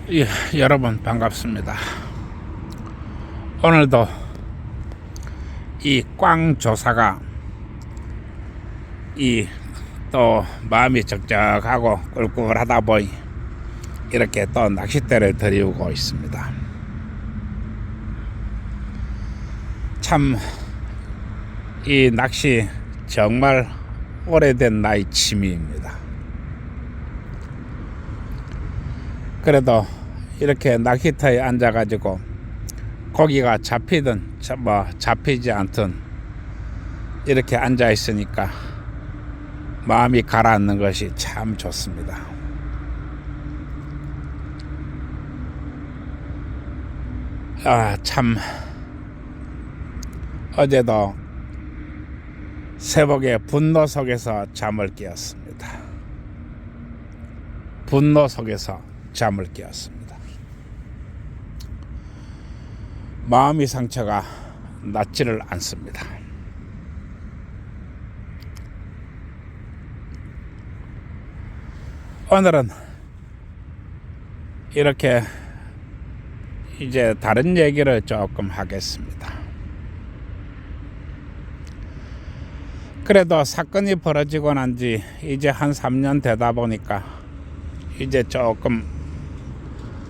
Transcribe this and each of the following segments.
예, 여러분 반갑습니다. 오늘도 이 꽝 조사가 또 마음이 적적하고 꿀꿀하다 보니 이렇게 또 낚싯대를 들이우고 있습니다. 참 이 낚시 정말 오래된 나의 취미입니다. 그래도 이렇게 낚시터에 앉아가지고 고기가 잡히든 잡히지 않든 이렇게 앉아 있으니까 마음이 가라앉는 것이 참 좋습니다. 참 어제도 새벽에 분노 속에서 잠을 깨었습니다. 분노 속에서 잠을 깨었습니다. 마음의 상처가 낫지를 않습니다. 오늘은 이렇게 이제 다른 얘기를 조금 하겠습니다. 그래도 사건이 벌어지고 난 지 이제 한 3년 되다 보니까 이제 조금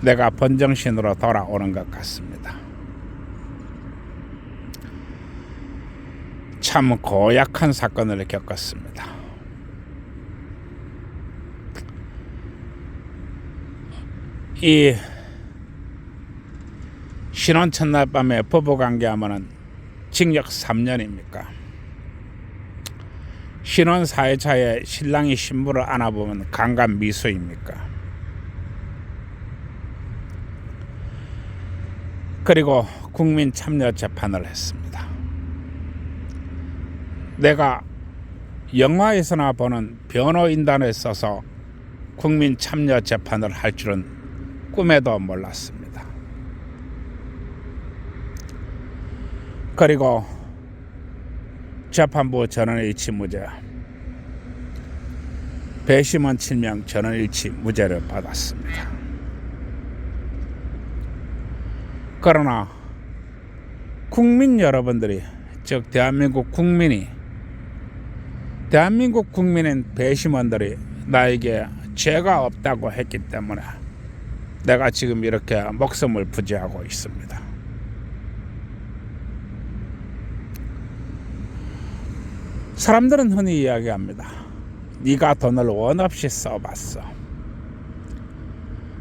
내가 본정신으로 돌아오는 것 같습니다. 참 고약한 사건을 겪었습니다. 이 신혼 첫날 밤에 부부관계하면은 징역 3년입니까? 신혼 4회차에 신랑이 신부를 안아보면 강간 미수입니까? 그리고 국민 참여 재판을 했습니다. 내가 영화에서나 보는 변호인단을 써서 국민 참여 재판을 할 줄은 꿈에도 몰랐습니다. 그리고 재판부 전원일치 무죄, 배심원 7명 전원일치 무죄를 받았습니다. 그러나 국민 여러분들이, 즉 대한민국 국민인 배심원들이 나에게 죄가 없다고 했기 때문에 내가 지금 이렇게 목숨을 부지하고 있습니다. 사람들은 흔히 이야기합니다. 네가 돈을 원 없이 써봤어.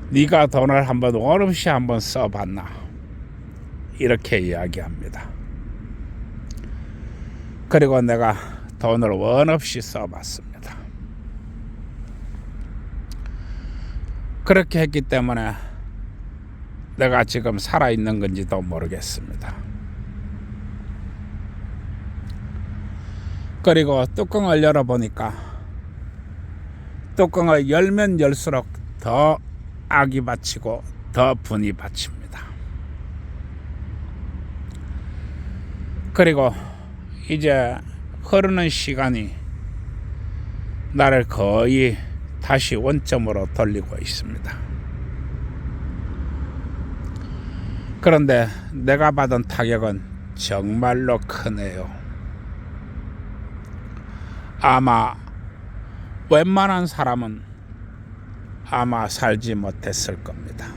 네가 돈을 원 없이 한번 써봤나? 이렇게 이야기합니다. 그리고 내가 돈을 원 없이 써봤습니다. 그렇게 했기 때문에 내가 지금 살아있는 건지도 모르겠습니다. 그리고 뚜껑을 열어보니까 뚜껑을 열면 열수록 더 악이 받치고 더 분이 받칩니다. 그리고 이제 흐르는 시간이 나를 거의 다시 원점으로 돌리고 있습니다. 그런데 내가 받은 타격은 정말로 크네요. 아마 웬만한 사람은 아마 살지 못했을 겁니다.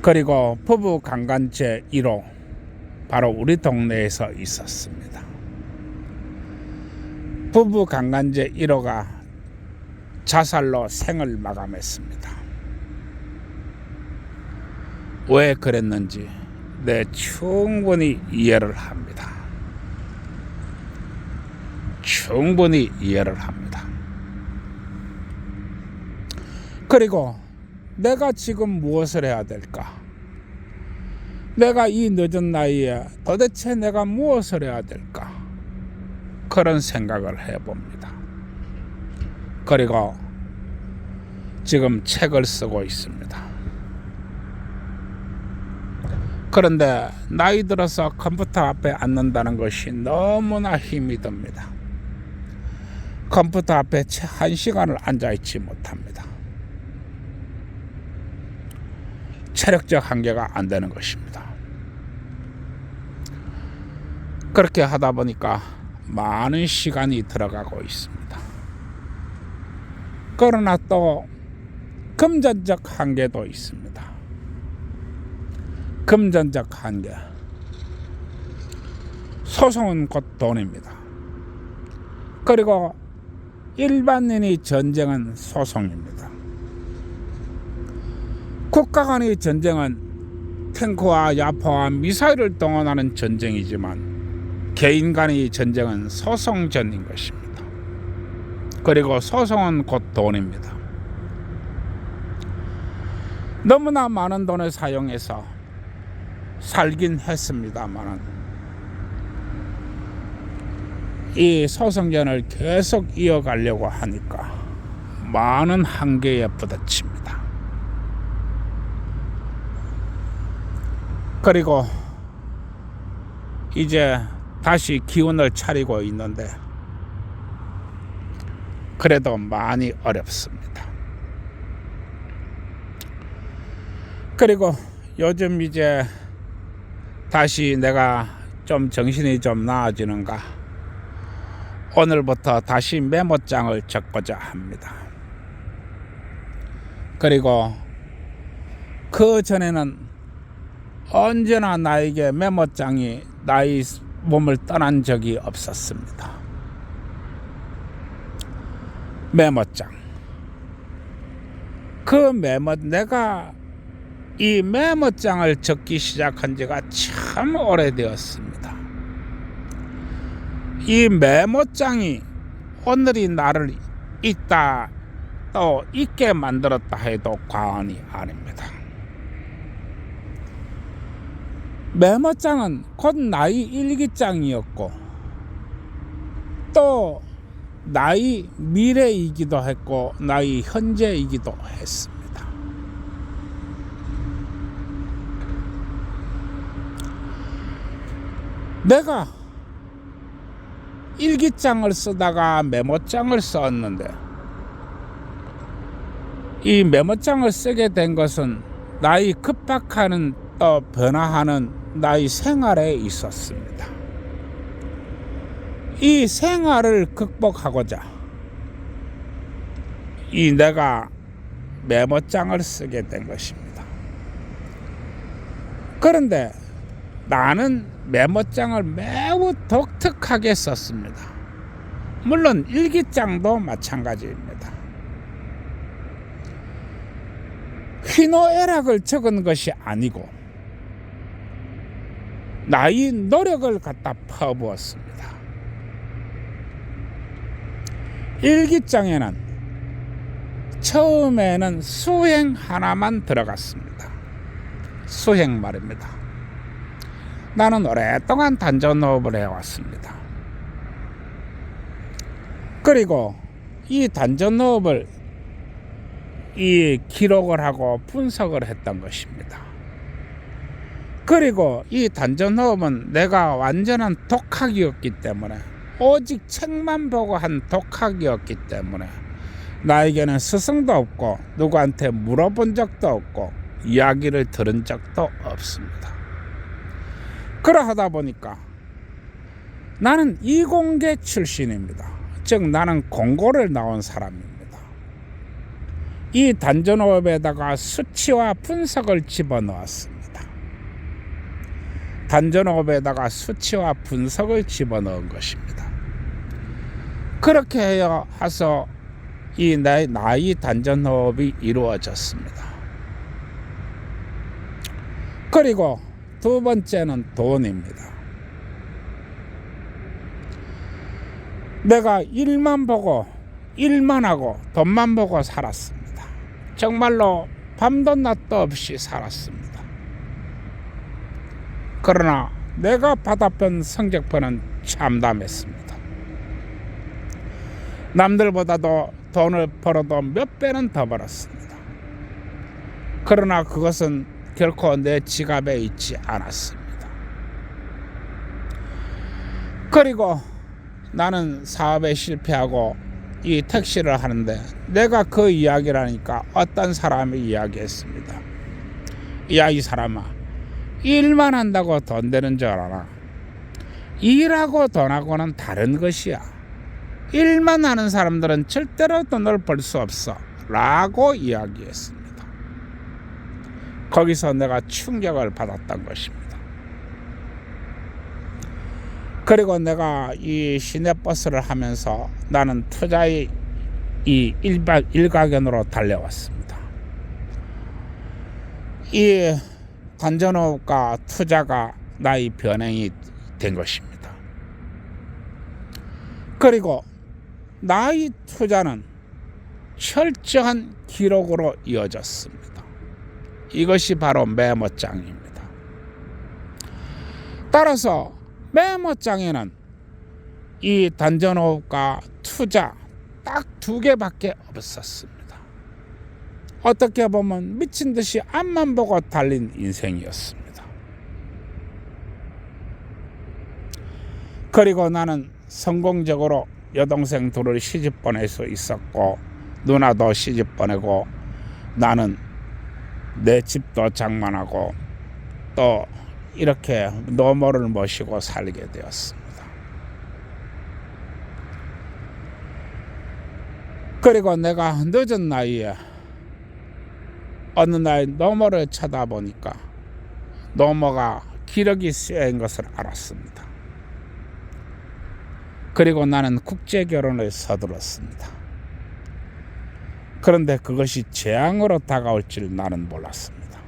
그리고 부부 강간죄 1호 바로 우리 동네에서 있었습니다. 부부 강간죄 1호가 자살로 생을 마감했습니다. 왜 그랬는지 충분히 이해를 합니다. 충분히 이해를 합니다. 그리고 내가 지금 무엇을 해야 될까? 내가 이 늦은 나이에 도대체 내가 무엇을 해야 될까? 그런 생각을 해봅니다. 그리고 지금 책을 쓰고 있습니다. 그런데 나이 들어서 컴퓨터 앞에 앉는다는 것이 너무나 힘이 듭니다. 컴퓨터 앞에 채 1시간을 앉아있지 못합니다. 체력적 한계가 안 되는 것입니다. 그렇게 하다 보니까 많은 시간이 들어가고 있습니다. 그러나 또 금전적 한계도 있습니다. 금전적 한계. 소송은 곧 돈입니다. 그리고 일반인의 전쟁은 소송입니다. 국가 간의 전쟁은 탱크와 야포와 미사일을 동원하는 전쟁이지만 개인 간의 전쟁은 소송전인 것입니다. 그리고 소송은 곧 돈입니다. 너무나 많은 돈을 사용해서 살긴 했습니다만 이 소송전을 계속 이어가려고 하니까 많은 한계에 부딪힙니다. 그리고 이제 다시 기운을 차리고 있는데 그래도 많이 어렵습니다. 그리고 요즘 이제 다시 내가 좀 정신이 좀 나아지는가 오늘부터 다시 메모장을 적고자 합니다. 그리고 그 전에는 언제나 나에게 메모장이 나의 몸을 떠난 적이 없었습니다. 메모장. 내가 이 메모장을 적기 시작한 지가 참 오래되었습니다. 이 메모장이 오늘이 나를 있다 또 있게 만들었다 해도 과언이 아닙니다. 메모장은 곧 나의 일기장이었고 또 나의 미래이기도 했고 나의 현재이기도 했습니다. 내가 일기장을 쓰다가 메모장을 썼는데 이 메모장을 쓰게 된 것은 나의 급박하는 또 변화하는 나의 생활에 있었습니다. 이 생활을 극복하고자 이 내가 메모장을 쓰게 된 것입니다. 그런데 나는 메모장을 매우 독특하게 썼습니다. 물론 일기장도 마찬가지입니다. 희노애락을 적은 것이 아니고 나의 노력을 갖다 퍼부었습니다. 일기장에는 처음에는 수행 하나만 들어갔습니다. 수행 말입니다. 나는 오랫동안 단전호흡을 해왔습니다. 그리고 이 단전호흡을 이 기록을 하고 분석을 했던 것입니다. 그리고 이 단전호흡은 내가 완전한 독학이었기 때문에 오직 책만 보고 한 독학이었기 때문에 나에게는 스승도 없고 누구한테 물어본 적도 없고 이야기를 들은 적도 없습니다. 그러하다 보니까 나는 이공계 출신입니다. 즉 나는 공고를 나온 사람입니다. 이 단전호흡에다가 수치와 분석을 집어넣었습니다. 단전호흡에다가 수치와 분석을 집어넣은 것입니다. 그렇게 해서 이 나의 단전호흡이 이루어졌습니다. 그리고 두 번째는 돈입니다. 내가 일만 보고 일만 하고 돈만 보고 살았습니다. 정말로 밤도 낮도 없이 살았습니다. 그러나 내가 받아본 성적표는 참담했습니다. 남들보다도 돈을 벌어도 몇 배는 더 벌었습니다. 그러나 그것은 결코 내 지갑에 있지 않았습니다. 그리고 나는 사업에 실패하고 이 택시를 하는데 내가 그 이야기를 하니까 어떤 사람이 이야기했습니다. 야, 이 사람아, 일만 한다고 돈 되는 줄 알아? 일하고 돈하고는 다른 것이야. 일만 하는 사람들은 절대로 돈을 벌 수 없어 라고 이야기했습니다. 거기서 내가 충격을 받았던 것입니다. 그리고 내가 이 시내버스를 하면서 나는 투자의 이 일가견으로 달려왔습니다. 이 단전호흡과 투자가 나의 변행이 된 것입니다. 그리고 나의 투자는 철저한 기록으로 이어졌습니다. 이것이 바로 메모장입니다. 따라서 메모장에는 이 단전호흡과 투자 딱 2개밖에 없었습니다. 어떻게 보면 미친 듯이 앞만 보고 달린 인생이었습니다. 그리고 나는 성공적으로 여동생 둘을 시집 보낼 수 있었고, 누나도 시집 보내고, 나는 내 집도 장만하고 또 이렇게 노모를 모시고 살게 되었습니다. 그리고 내가 늦은 나이에 어느 날 노모를 쳐다보니까 노모가 기러기 쇠인 것을 알았습니다. 그리고 나는 국제결혼을 서둘렀습니다. 그런데 그것이 재앙으로 다가올 줄 나는 몰랐습니다.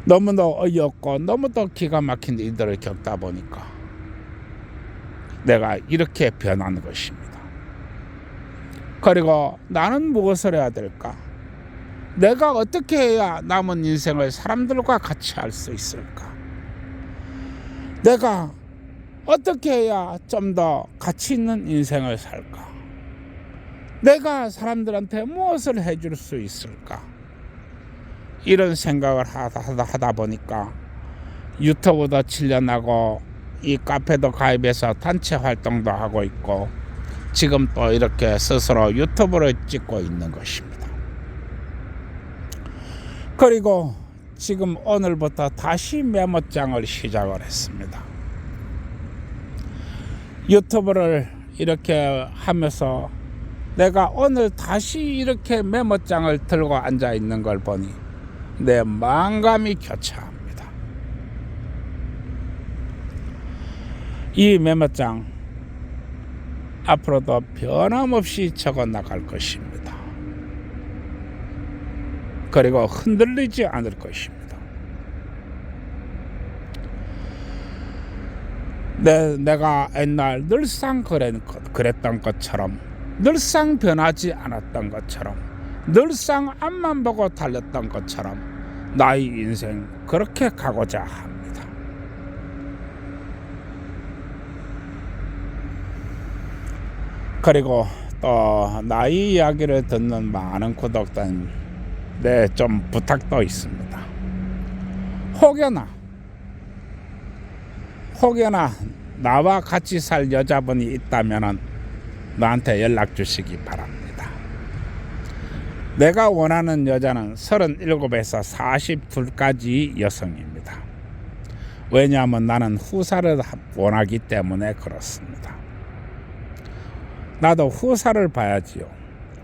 너무도 어이없고 너무도 기가 막힌 일들을 겪다 보니까 내가 이렇게 변한 것입니다. 그리고 나는 무엇을 해야 될까? 내가 어떻게 해야 남은 인생을 사람들과 같이 할 수 있을까? 내가 어떻게 해야 좀 더 가치 있는 인생을 살까? 내가 사람들한테 무엇을 해줄 수 있을까? 이런 생각을 하다 보니까 유튜브도 7년 하고 이 카페도 가입해서 단체 활동도 하고 있고, 지금 또 이렇게 스스로 유튜브를 찍고 있는 것입니다. 그리고 지금 오늘부터 다시 메모장을 시작을 했습니다. 유튜브를 이렇게 하면서 내가 오늘 다시 이렇게 메모장을 들고 앉아 있는 걸 보니 내 만감이 교차합니다. 이 메모장 앞으로도 변함없이 적어 나갈 것입니다. 그리고 흔들리지 않을 것입니다. 내가 옛날 늘상 그랬던 것처럼, 늘상 변하지 않았던 것처럼, 늘상 앞만 보고 달렸던 것처럼 나의 인생 그렇게 가고자 합니다. 그리고 또 나의 이야기를 듣는 많은 구독자님, 좀 부탁도 있습니다. 혹여나 나와 같이 살 여자분이 있다면 나한테 연락 주시기 바랍니다. 내가 원하는 여자는 37에서 42까지 여성입니다. 왜냐하면 나는 후사를 원하기 때문에 그렇습니다. 나도 후사를 봐야지요.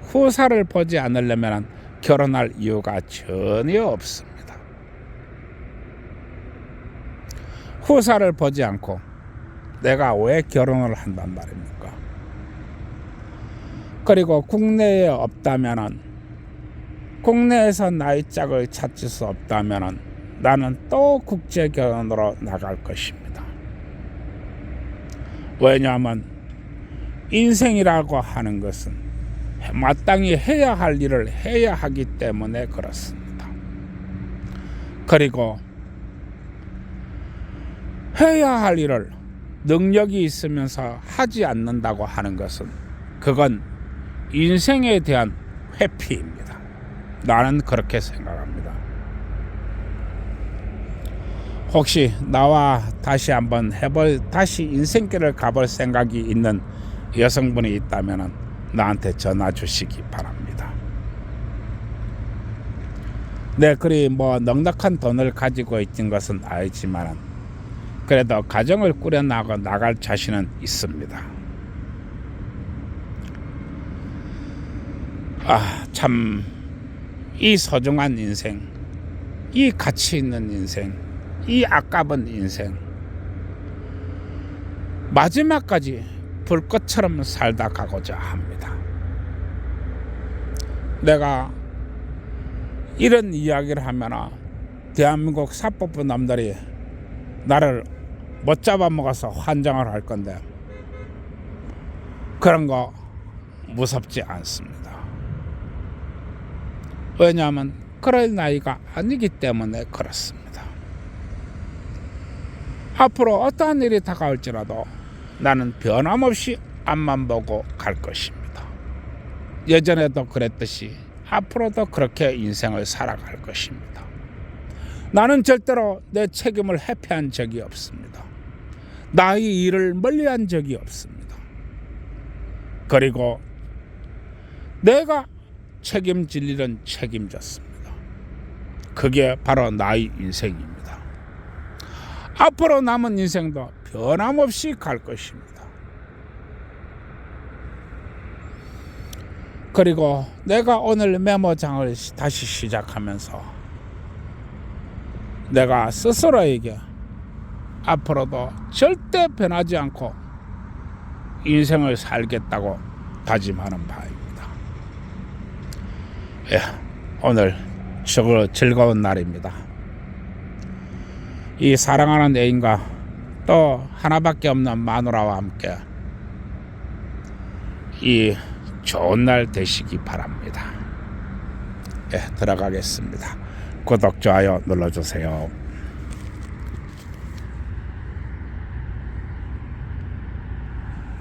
후사를 보지 않으려면 결혼할 이유가 전혀 없습니다. 후사를 보지 않고 내가 왜 결혼을 한단 말입니까? 그리고 국내에 없다면은, 국내에서 나의 짝을 찾을 수 없다면은 나는 또 국제 결혼으로 나갈 것입니다. 왜냐하면 인생이라고 하는 것은 마땅히 해야 할 일을 해야 하기 때문에 그렇습니다. 그리고 해야 할 일을 능력이 있으면서 하지 않는다고 하는 것은 그건 인생에 대한 회피입니다. 나는 그렇게 생각합니다. 혹시 나와 다시 한번 다시 인생길을 가볼 생각이 있는 여성분이 있다면 나한테 전화 주시기 바랍니다. 내 그리 뭐 넉넉한 돈을 가지고 있는 것은 아니지만 그래도 가정을 꾸려 나갈 자신은 있습니다. 참 이 소중한 인생, 이 가치 있는 인생, 이 아까운 인생 마지막까지 불꽃처럼 살다 가고자 합니다. 내가 이런 이야기를 하면 대한민국 사법부 남들이 나를 못 잡아먹어서 환장을 할 건데 그런 거 무섭지 않습니다. 왜냐하면 그럴 나이가 아니기 때문에 그렇습니다. 앞으로 어떠한 일이 다가올지라도 나는 변함없이 앞만 보고 갈 것입니다. 예전에도 그랬듯이 앞으로도 그렇게 인생을 살아갈 것입니다. 나는 절대로 내 책임을 회피한 적이 없습니다. 나의 일을 멀리한 적이 없습니다. 그리고 내가 책임질 일은 책임졌습니다. 그게 바로 나의 인생입니다. 앞으로 남은 인생도 변함없이 갈 것입니다. 그리고 내가 오늘 메모장을 다시 시작하면서 내가 스스로에게 앞으로도 절대 변하지 않고 인생을 살겠다고 다짐하는 바입니다. 오늘 즐거운 날입니다. 이 사랑하는 애인과 또 하나밖에 없는 마누라와 함께 이 좋은 날 되시기 바랍니다. 들어가겠습니다. 구독, 좋아요 눌러주세요.